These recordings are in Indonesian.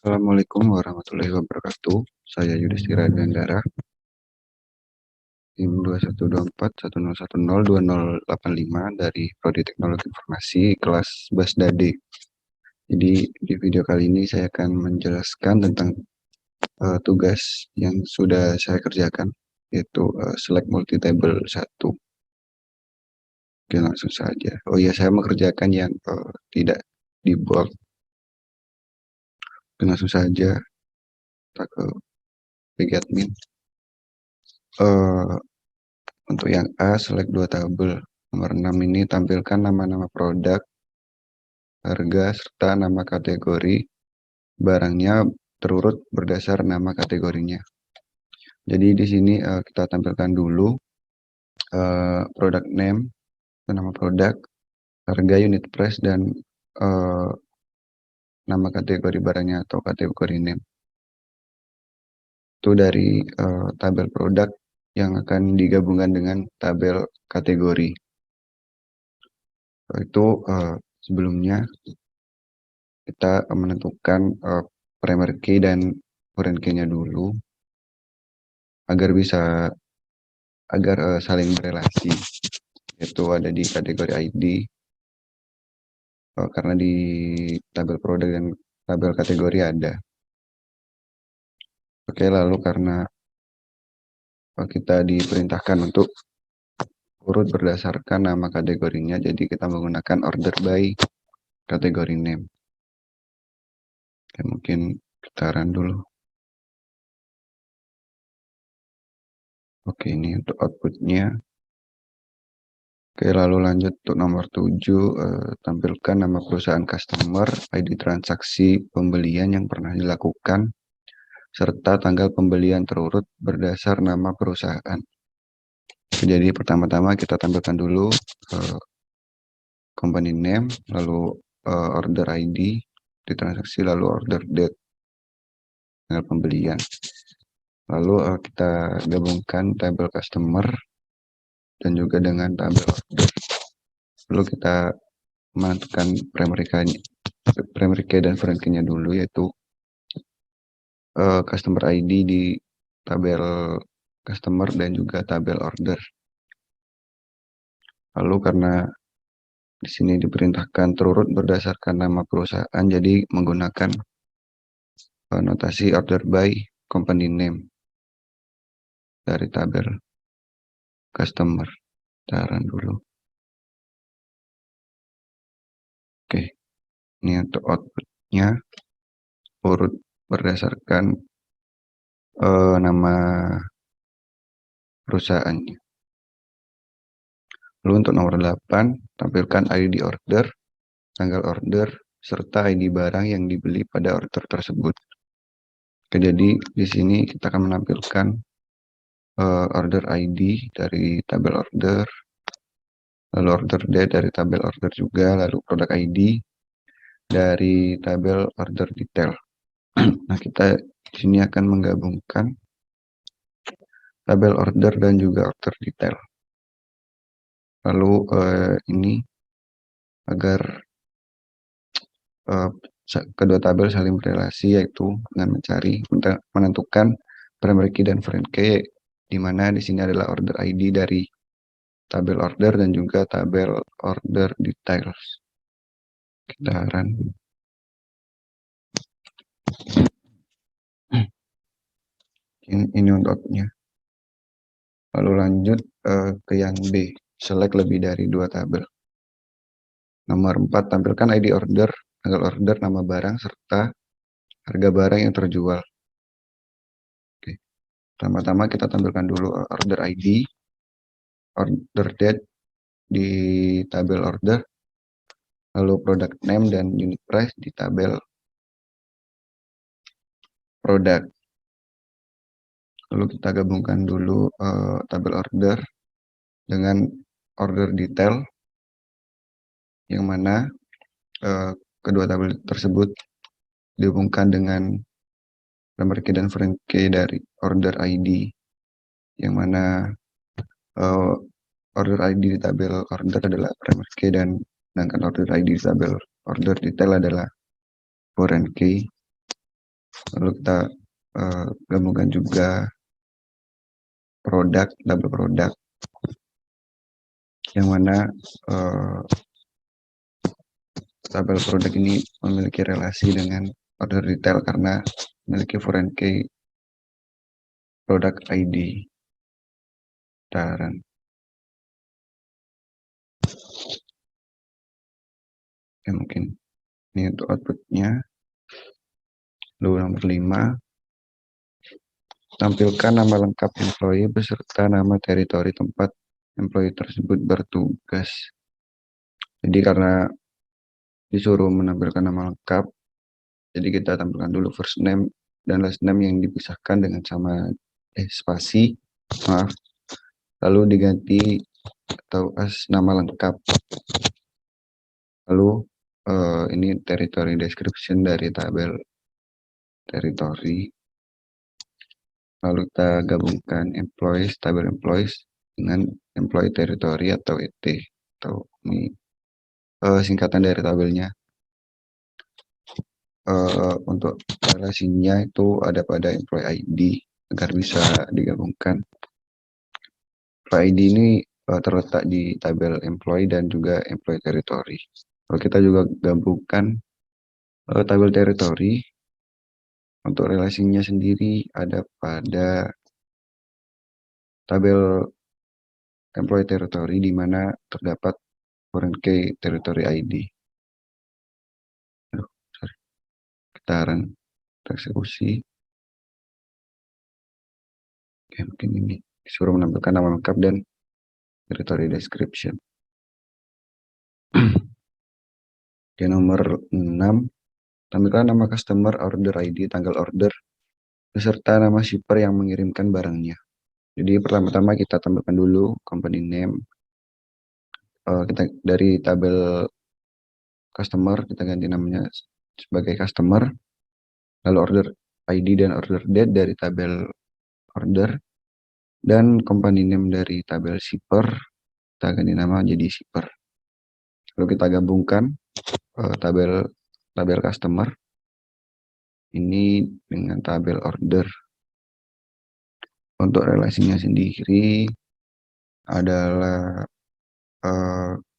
Assalamualaikum warahmatullahi wabarakatuh. Saya Yudhistira Dwiandara. Tim 212410102085 dari Prodi Teknologi Informasi kelas Basdade. Jadi di video kali ini saya akan menjelaskan tentang tugas yang sudah saya kerjakan, yaitu select multi-table 1. Oke, langsung saja. Oh iya, saya mengerjakan yang tidak di bold. Langsung saja kita ke PGadmin. Untuk yang A, select 2 tabel. Nomor 6 ini tampilkan nama-nama produk, harga, serta nama kategori barangnya terurut berdasar nama kategorinya. Jadi di sini kita tampilkan dulu product name, nama produk, harga, unit price, dan nama kategori barangnya atau kategori name. Itu dari tabel produk yang akan digabungkan dengan tabel kategori. Itu sebelumnya kita menentukan primary key dan foreign key-nya dulu agar saling berelasi, yaitu ada di kategori ID karena di tabel produk dan tabel kategori ada. Oke, lalu karena kita diperintahkan untuk urut berdasarkan nama kategorinya, jadi kita menggunakan order by kategori name. Oke, mungkin kita run dulu. Oke, ini untuk outputnya. Oke, lalu lanjut untuk nomor 7, tampilkan nama perusahaan customer, ID transaksi pembelian yang pernah dilakukan, serta tanggal pembelian terurut berdasar nama perusahaan. Jadi pertama-tama kita tampilkan dulu company name, lalu order ID di transaksi, lalu order date, tanggal pembelian. Lalu kita gabungkan tabel customer dan juga dengan tabel order. Lalu kita menentukan primary key dan foreign key-nya dulu, yaitu customer ID di tabel customer dan juga tabel order. Lalu karena di sini diperintahkan terurut berdasarkan nama perusahaan, jadi menggunakan notasi order by company name dari tabel customer. Taruh dulu. Oke, ini untuk outputnya urut berdasarkan nama perusahaannya. Lalu untuk nomor 8, tampilkan ID order, tanggal order, serta ID barang yang dibeli pada order tersebut. Oke, jadi di sini kita akan menampilkan order ID dari tabel order, lalu order date dari tabel order juga, lalu produk ID dari tabel order detail. Nah, kita di sini akan menggabungkan tabel order dan juga order detail. Lalu ini agar kedua tabel saling berelasi, yaitu dengan menentukan primary key dan foreign key, di mana di sini adalah order ID dari tabel order dan juga tabel order details. Kita run. Ini untuknya. Lalu lanjut ke yang B, select lebih dari 2 tabel. Nomor 4, tampilkan ID order, tanggal order, nama barang, serta harga barang yang terjual. Oke. Pertama-tama kita tampilkan dulu order ID, order date di tabel order, lalu product name dan unit price di tabel produk. Lalu kita gabungkan dulu tabel order dengan order detail, yang mana kedua tabel tersebut dihubungkan dengan primary key dan foreign key dari order ID, yang mana order ID di tabel order adalah primary key dan sedangkan order ID di tabel order detail adalah foreign key. Lalu kita gabungkan juga produk, tabel produk, yang mana tabel produk ini memiliki relasi dengan order detail karena memiliki foreign key product ID. Taran. Ya, mungkin ini untuk outputnya. Lalu nomor 5, tampilkan nama lengkap employee beserta nama teritori tempat employee tersebut bertugas. Jadi karena disuruh menampilkan nama lengkap, jadi kita tampilkan dulu first name dan last name yang dipisahkan dengan sama spasi, maaf, lalu diganti atau as nama lengkap. Lalu ini territory description dari tabel territory. Lalu kita gabungkan employees, tabel employees dengan employee territory atau ET, atau ini singkatan dari tabelnya. Untuk relasinya itu ada pada employee ID agar bisa digabungkan. Employee ID ini terletak di tabel employee dan juga employee territory. Kalau kita juga gabungkan tabel territory, untuk relasinya sendiri ada pada tabel employee territory di mana terdapat foreign key territory ID. Aduh, sorry. Kita eksekusi. Oke, mungkin ini disuruh menampilkan nama lengkap dan territory description. Di nomor 6, tampilkan nama customer, order ID, tanggal order, beserta nama shipper yang mengirimkan barangnya. Jadi pertama-tama kita tampilkan dulu company name. Kita dari tabel customer kita ganti namanya sebagai customer. Lalu order ID dan order date dari tabel order, dan company name dari tabel shipper kita ganti nama jadi shipper. Lalu kita gabungkan tabel customer ini dengan tabel order. Untuk relasinya sendiri adalah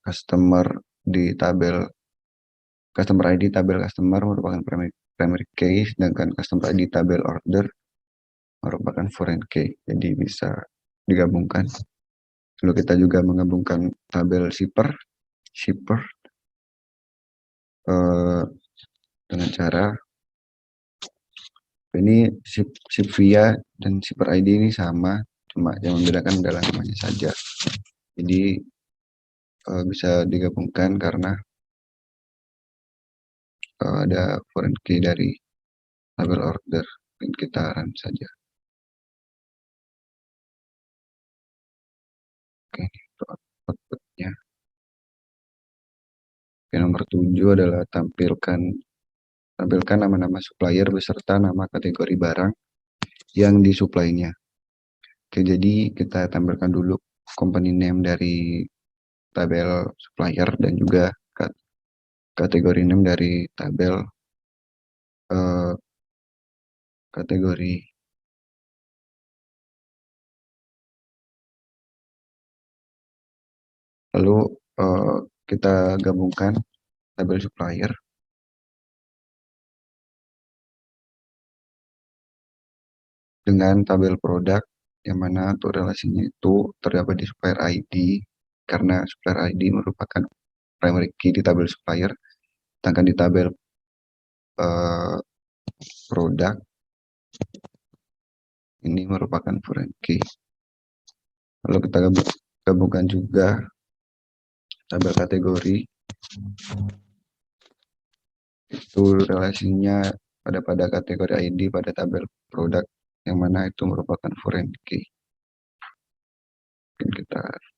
customer di tabel customer ID tabel customer merupakan primary key, sedangkan customer ID tabel order merupakan foreign key. Jadi bisa digabungkan. Lalu kita juga menggabungkan tabel shipper dengan cara ini ship via dan shipper ID ini sama, cuma yang membedakan adalah namanya saja. Jadi bisa digabungkan karena ada foreign key dari tabel order. Kita run saja. Oke, untuk outputnya. Oke, nomor 7 adalah tampilkan nama-nama supplier beserta nama kategori barang yang disuplainya. Oke, jadi kita tampilkan dulu company name dari tabel supplier dan juga kategori name dari tabel kategori. Lalu kita gabungkan tabel supplier dengan tabel produk, yang mana untuk relasinya itu terdapat di supplier ID, karena supplier ID merupakan primary key di tabel supplier, sedangkan di tabel produk ini merupakan foreign key. Lalu kita gabungkan juga tabel kategori, itu relasinya pada kategori ID pada tabel produk, yang mana itu merupakan foreign key. Mungkin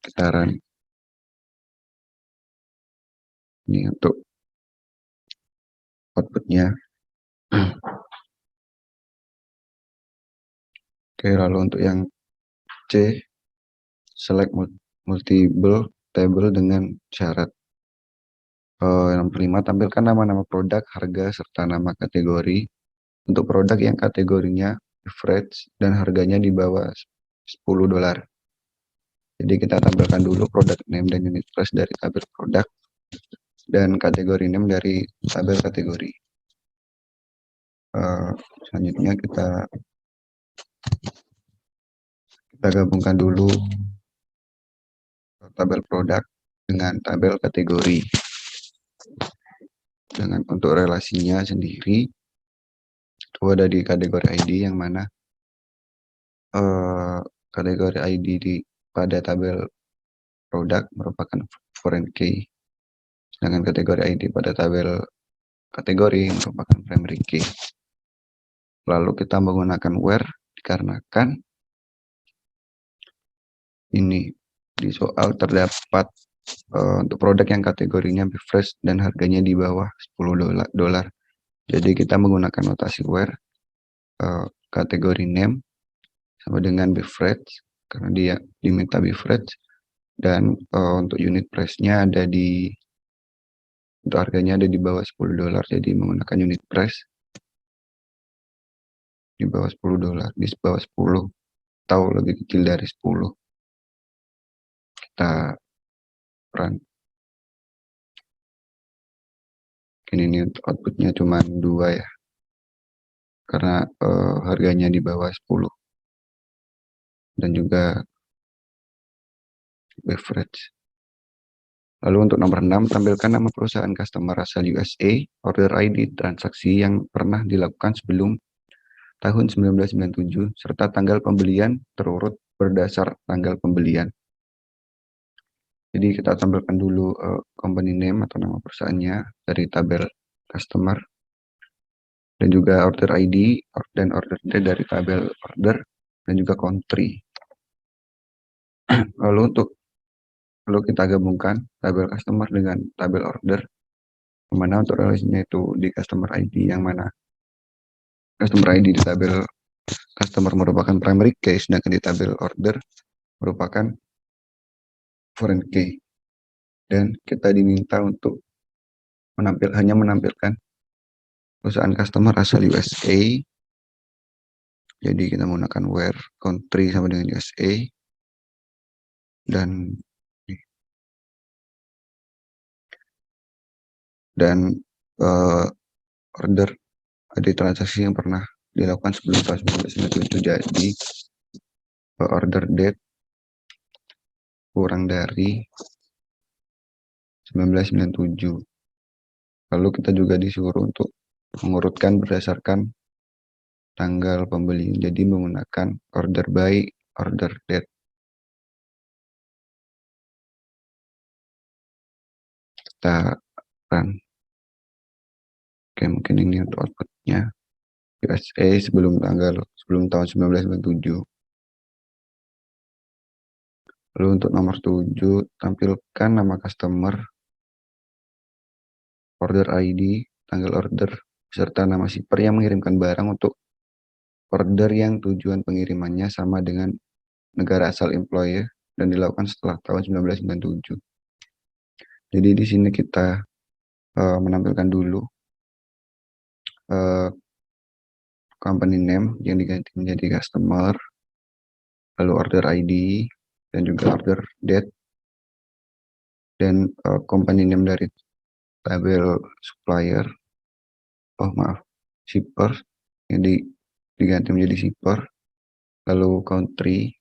kita run ini untuk outputnya. Oke, lalu untuk yang C, select multiple table dengan syarat. Yang kelima, tampilkan nama-nama produk, harga, serta nama kategori untuk produk yang kategorinya beverage dan harganya di bawah $10. Jadi kita tampilkan dulu produk name dan unit price dari tabel produk dan kategori name dari tabel kategori. Selanjutnya kita gabungkan dulu tabel produk dengan tabel kategori. Dengan untuk relasinya sendiri itu ada di kategori ID, yang mana kategori ID pada tabel produk merupakan foreign key, sedangkan kategori ID pada tabel kategori merupakan primary key. Lalu kita menggunakan where dikarenakan ini di soal terdapat untuk produk yang kategorinya beverage dan harganya di bawah $10. Jadi kita menggunakan notasi where kategori name sama dengan beverage karena dia diminta beverage, dan untuk unit price-nya ada untuk harganya ada di bawah $10, jadi menggunakan unit price di bawah $10, di bawah 10 atau lebih kecil dari 10. Kita run. Ini untuk outputnya cuma 2 ya, karena harganya di bawah 10 dan juga beverage. Lalu untuk nomor 6, tampilkan nama perusahaan customer asal USA, order ID, transaksi yang pernah dilakukan sebelum tahun 1997, serta tanggal pembelian terurut berdasar tanggal pembelian. Jadi kita tampilkan dulu company name atau nama perusahaannya dari tabel customer, dan juga order ID dan order date dari tabel order, dan juga country. Lalu kita gabungkan tabel customer dengan tabel order, mana untuk relasinya itu di customer ID, yang mana customer ID di tabel customer merupakan primary key, sedangkan di tabel order merupakan foreign key. Dan kita diminta untuk hanya menampilkan perusahaan customer asal USA. Jadi kita menggunakan where country sama dengan USA, dan order ada transaksi yang pernah dilakukan sebelum tahun 1997, jadi order date kurang dari 1997. Lalu kita juga disuruh untuk mengurutkan berdasarkan tanggal pembeli, jadi menggunakan order by order date. Kita run. Oke, mungkin ini untuk outputnya. USA sebelum tahun 1997. Lalu untuk nomor 7, tampilkan nama customer, order ID, tanggal order, serta nama shipper yang mengirimkan barang untuk order yang tujuan pengirimannya sama dengan negara asal employer dan dilakukan setelah tahun 1997. Jadi di sini kita menampilkan dulu company name yang diganti menjadi customer, lalu order ID, dan juga order date, dan company name dari tabel supplier, shipper yang diganti menjadi shipper, lalu country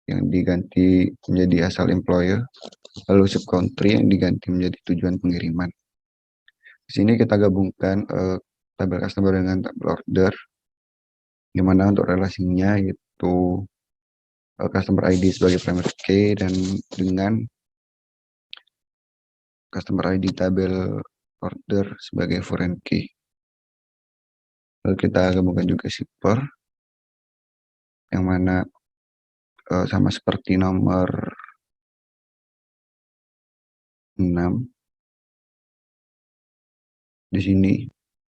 yang diganti menjadi asal employer, lalu subcountry yang diganti menjadi tujuan pengiriman. Di sini kita gabungkan tabel customer dengan tabel order, dimana untuk relasinya yaitu customer ID sebagai primary key dan dengan customer ID tabel order sebagai foreign key. Lalu kita gabungkan juga shipper, yang mana sama seperti nomor 6 di sini,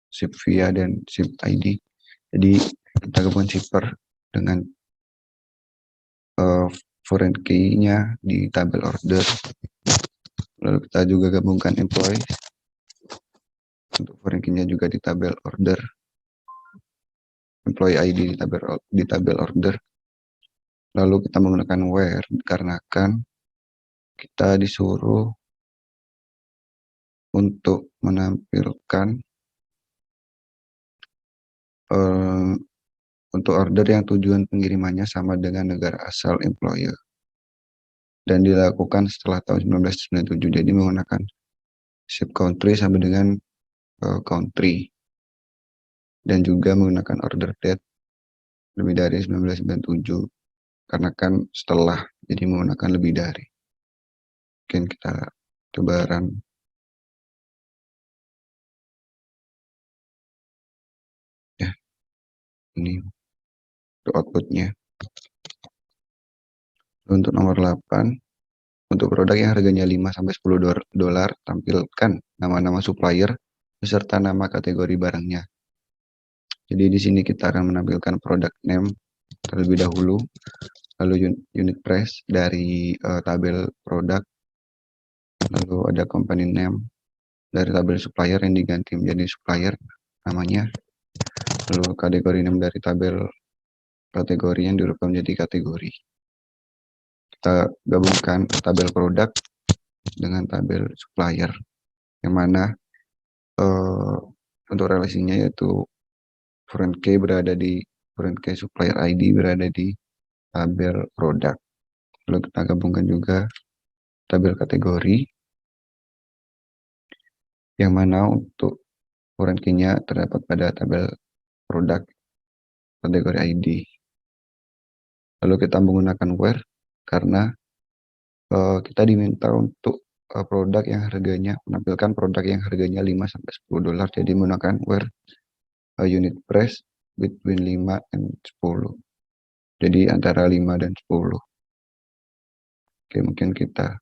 ship via dan ship ID. Jadi kita gabungkan shipper dengan foreign key-nya di tabel order. Lalu kita juga gabungkan employee untuk foreign key-nya juga di tabel order. employee ID di tabel order. Lalu kita menggunakan where dikarenakan kita disuruh untuk menampilkan untuk order yang tujuan pengirimannya sama dengan negara asal employer dan dilakukan setelah tahun 1997. Jadi menggunakan ship country sama dengan country dan juga menggunakan order date lebih dari 1997 karena kan setelah, jadi menggunakan lebih dari. Mungkin kita coba run. Ya, ini untuk outputnya. Untuk nomor 8, untuk produk yang harganya 5-10 dolar, tampilkan nama-nama supplier beserta nama kategori barangnya. Jadi di sini kita akan menampilkan product name terlebih dahulu, lalu unit price dari tabel produk, lalu ada company name dari tabel supplier yang diganti menjadi supplier namanya, lalu kategori name dari tabel kategori yang dirubah menjadi kategori. Kita gabungkan tabel produk dengan tabel supplier, yang mana untuk relasinya yaitu foreign key supplier ID berada di tabel produk. Lalu kita gabungkan juga tabel kategori, yang mana untuk foreign key-nya terdapat pada tabel produk kategori ID. Lalu kita menggunakan where karena kita diminta untuk produk yang harganya, menampilkan produk yang harganya 5-10 dolar, jadi menggunakan where unit price between 5 and 10. Jadi antara 5 dan 10. Oke, mungkin kita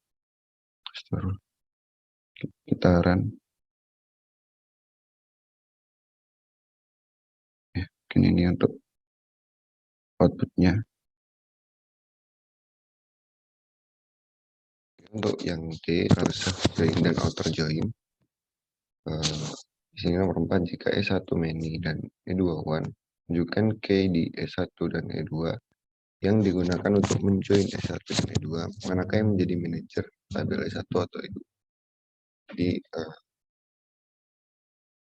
run. Ya, mungkin ini untuk outputnya. Untuk yang D, reserve join dan outer join. Di sini nomor 4, jika E1 many dan E2 one, tunjukkan key di E1 dan E2 yang digunakan untuk menjoin E1 dan E2, manakah yang menjadi manajer tabel E1 atau E2. Jadi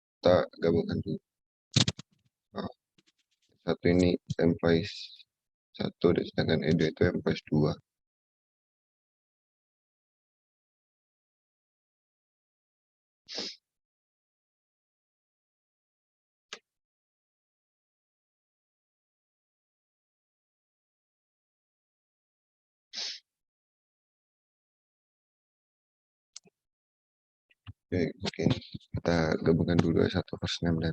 kita gabungkan dulu. E1 ini employees 1, dan sedangkan E2 itu employees 2. Oke, mungkin kita gabungkan dulu E1 first name dan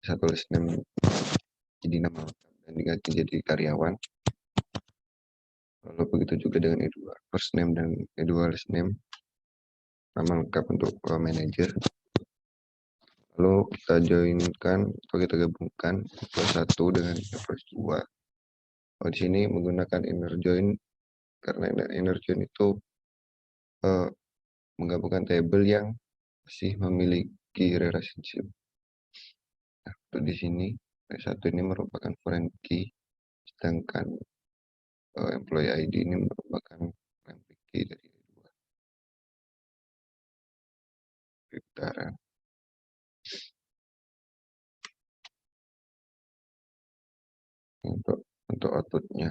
E1 last name jadi nama lengkap dan diganti jadi karyawan. Lalu begitu juga dengan E2 first name dan E2 last name nama lengkap untuk manager. Lalu kita joinkan atau kita gabungkan plus 1 dengan plus 2. Di sini menggunakan inner join karena inner join itu menggabungkan table yang masih memiliki relationship. Nah, untuk di sini E1 ini merupakan foreign key, sedangkan employee ID ini merupakan foreign key dari E2. Putaran. Untuk outputnya.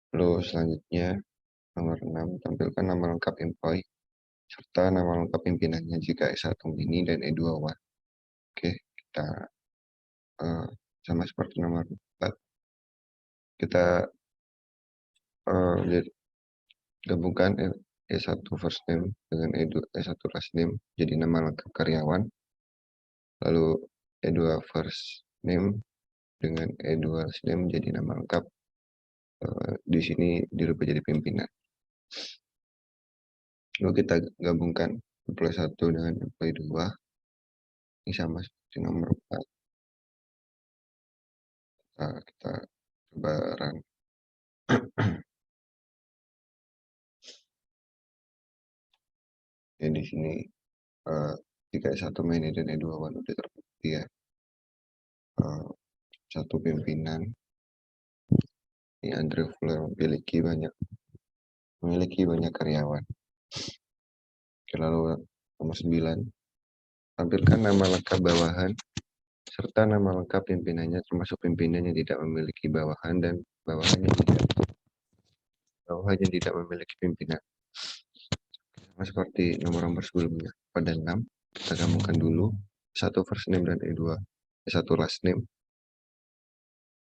Lalu selanjutnya nomor 6, tampilkan nama lengkap employee serta nama lengkap pimpinannya jika E1 mini dan E2 one. Oke, kita sama seperti nomor 4, kita gabungkan E1 first name dengan E1 last name jadi nama lengkap karyawan, lalu E2 first name dengan E2 last name jadi nama lengkap di sini dirubah jadi pimpinan. Lalu kita gabungkan employee 1 dengan employee 2, ini sama seperti nomor 4. Kita coba run. Ya di sini jika E1 main dan E2 udah terbukti ya. Satu pimpinan ini Andre Fuller memiliki banyak karyawan. Lalu nomor 9, tampilkan nama lengkap bawahan serta nama lengkap pimpinannya, termasuk pimpinan yang tidak memiliki bawahan dan bawahan yang tidak memiliki pimpinan. Sama seperti nomor-nomor sebelumnya. Pada 6, kita gabungkan dulu satu first name dan satu last name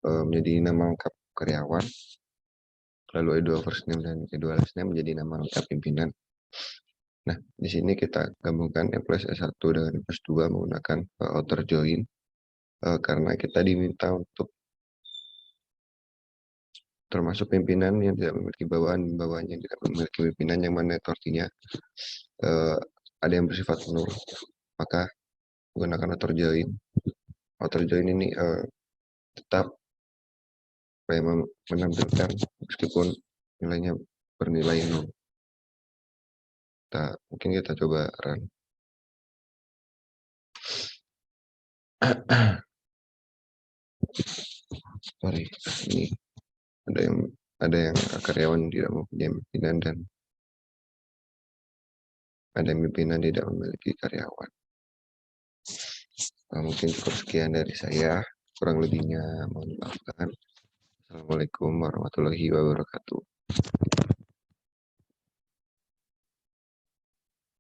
menjadi nama lengkap karyawan. Lalu E2 first name dan E2 last name menjadi nama lengkap pimpinan. Nah, di sini kita gabungkan E plus E1 dengan E plus 2 menggunakan outer join karena kita diminta untuk termasuk pimpinan yang tidak memiliki bawahan yang tidak memiliki pimpinan, yang mana itu artinya ada yang bersifat nur, maka menggunakan outer join. Outer join ini tetap menampilkan meskipun nilainya bernilai nol. Mungkin kita coba run. Sorry, ini ada yang karyawan tidak mempunyai pimpinan dan ada yang pimpinan tidak memiliki karyawan. Mungkin cukup sekian dari saya, kurang lebihnya mohon dimaafkan. Assalamualaikum warahmatullahi wabarakatuh.